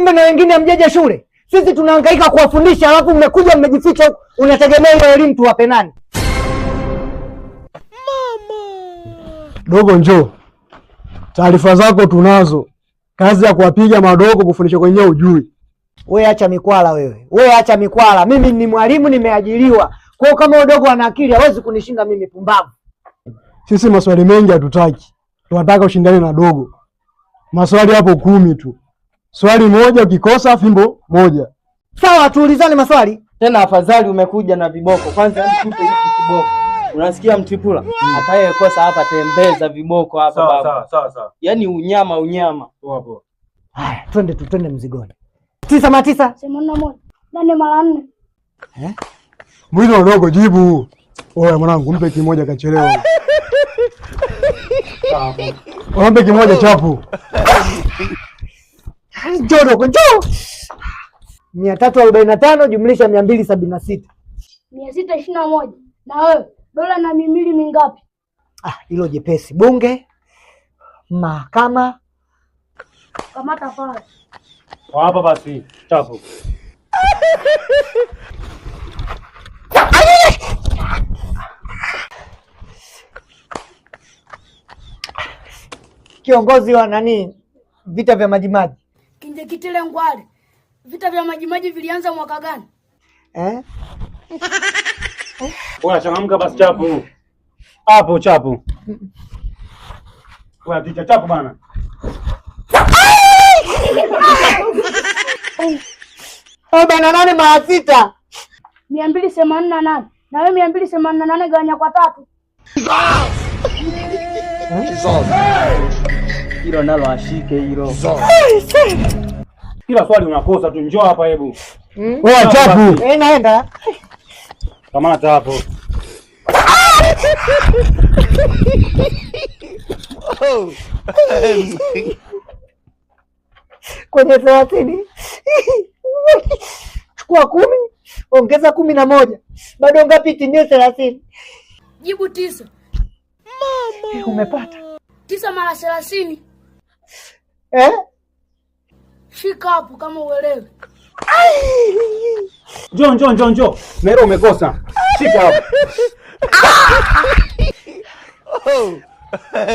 Kumbe na wengine hamjaja shule. Sisi tunahangaika kuwafundisha, alafu mmekuja mmejificha. Unategemea ile elimu tuwape nani? Dogo njoo. Taarifa zako tunazo. Kazi ya kuwapiga madogo kufundisha kwenyewe ujui. Wewe acha mikwala wewe. Wewe acha mikwala. Mimi ni mwalimu nimeajiriwa. Kwa hiyo kama dogo ana akili hawezi kunishinda mimi pumbavu. Sisi maswali mengi hatutaki. Tunataka ushindane na dogo. Maswali hapo 10 tu. Swali moja ukikosa fimbo moja. Sawa, tuulizane maswali. Tena afadhali umekuja na viboko. Kwanza mtupe hiki kiboko. Unasikia Mtipula? Atakayekosa hapa tembeza viboko hapa baba. Sawa. Yaani unyama. Poa poa. Haya, twende mzigoni. 9 mara 9. 81. 8 mara 4. Mwito dogo jibu. Oya mwanangu, mpe kimoja kachelewa. Sawa. Mpe kimoja chapu. Njoo dogo, njoo. 345 jumlisha 276. 621. Na wewe, dola na mimili mingapi? Hilo jepesi. Bunge, mahakama. Kamata pale. Hapa basi, chapu. Kiongozi wa nani? Vita vya Majimaji. Kinjekitile Ngwale. Vita vya Majimaji vilianza mwaka gani? Bwana changamka basi chapu. Hapo chapu. Bwana ticha chapu bana. 48 mara 6. 288. Na wewe 288 gawanya kwa 3. Hilo nalo ashike hilo. Kila swali unakosa tu, njoo hapa hebu. Wewe chapu. Naenda. Kamata hapo. Kwenye 30. Chukua 10, ongeza 11. Bado ngapi timie 30? Jibu 9. Mama. Umepata. 9 mara 30. Shika hapo kama uelewe. Njoo. Nero umekosa. Shika hapo.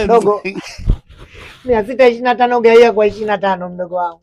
Dogo. 625 gaia kwa 25 mdogo wangu.